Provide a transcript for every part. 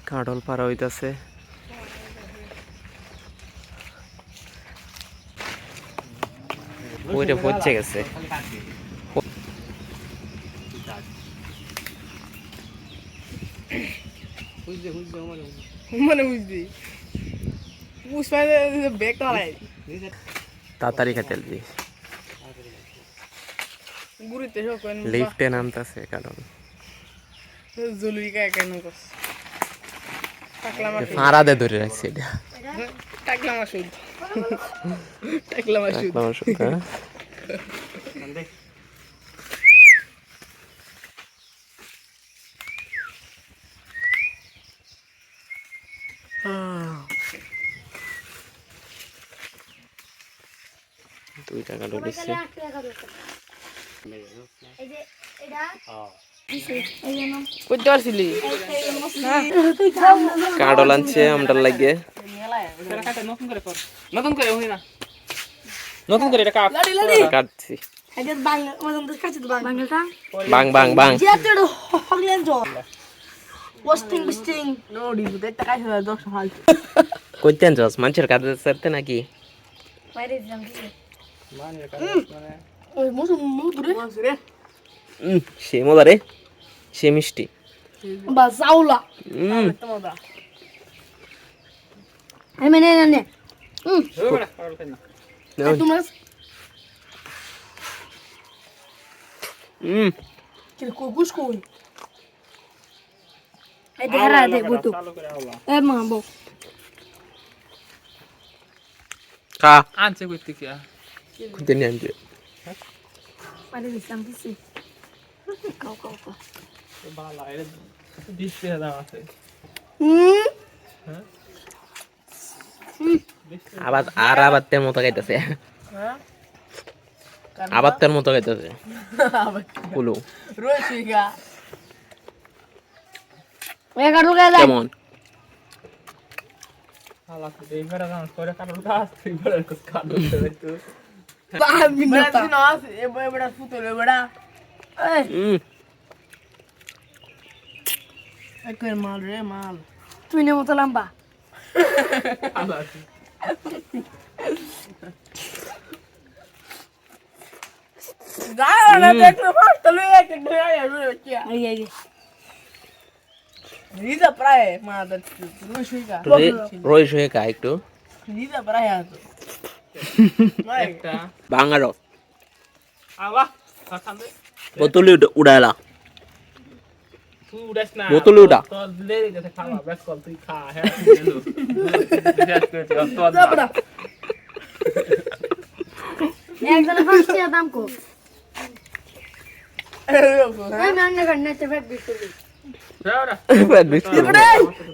কাঁড়ল পাড়া হইতাছে। ওইটা পচে গেছে। তাড়াতাড়ি খেতে লিফটে নামতেছে কারণ ফাঁড়াদে ধরে রাখছে এটা। দুই টাকা ডলেছে। কাঁড়ল আনছে আমটার লাগিয়ে নতুন করে এটা কাটছি। বাং বাং বাং কইতে আনছস মানুষের কাছে সারতে নাকি? সে মজা রে, সে মিষ্টি। আনছে কইতে কি কইতে নি আনছে পারে দিতাম দিছি কাও কাও কাও ভালো এর 20 টাকা আছে। আবার আর আবারতের মতো খাইতেছে। আবারতের মতো খাইতেছে কুলু রসিকা ওই কাটু গেলে কেমন হালা এই বেড়া গান করে কাটু গাছ এই বেড়া কাটু দেবে তো বেড়া দিন আছে এ বেড়া ফুটলে বেড়া একর মাল রে মাল তুই নে মতো লম্বা হালা গায়না দেখলে ফাস্ট লই এক ধরে আইয়া আই আই রিজা প্রায় মাদার রইস হয়ে কা একটু রিজা প্রায় আছে একটা বাঙালো আবা খান্দে বোতলে উড়ালা তুই উড়াস না বোতলে উড়া তো দিলে যেতে খাওয়া ব্যাস কল তুই খা হ্যাঁ একদম ফাস্ট দাম কো এই মাংনা করনে তে ফেট বিস্কুট ফেট বিস্কুট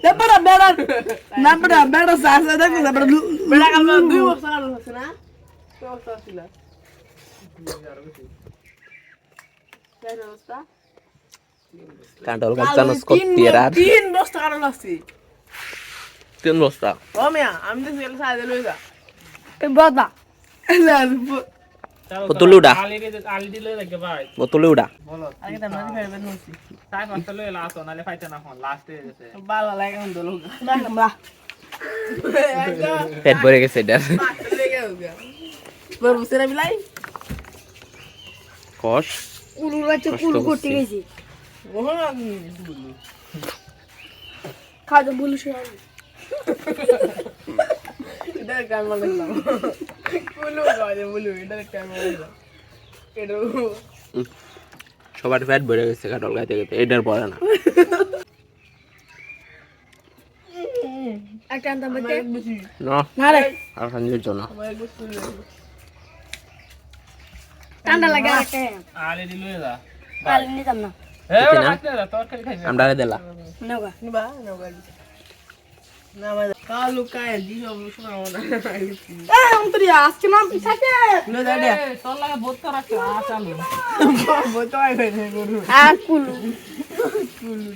তে বড় বেড়া না বেড়া সাসা দেখো বেড়া বেড়া কাল 2 বছর আলো আছে না 2 বছর ছিল কাঁঠাল গাছানোস করতেরা 3 বস্তা কাঁঠাল আছে 3 বস্তা ও মিয়া আমি তো সেল সাইজে লই যা এ বাবা বোতলে উড়া আলি দিলে লাগে ভাই বোতলে উড়া বলো আগে তো নদী ফেরবেন হইছি তাই কথা লই লাস্ট নালে ফাইতে না হন লাস্টে গেছে ভালো লাগে হন দলো না আমরা পেট ভরে গেছে এটা লেগে গেছে বড় বসেরা বিলাই কষ কুলু রাতে কুলু করতে গেছি ওহনা বুলু খাজো বুলু সে এটা কাম লাগলাম কুলু গাজে বুলু এটা কাম লাগলাম এডো সবার ফ্যাট বেড়ে গেছে কাটল গাইতে গাইতে এটার পরে না একটা আনতাম বলতে না না রে আর খানির জন্য ঠান্ডা লাগে রাখে আলে দিলু যা আলে নিতাম না এ ওরা রাখতে যা তরকারি খাইবে আমরা দেলা নগা নিবা নগা না মা কালু কায় দিও শুনা না এ অন্তরি আজকে নাম পিছাতে লো দাদা তোর লাগা বোতল রাখতে আ চালু বোতল আই গরু আর কুলু কুলু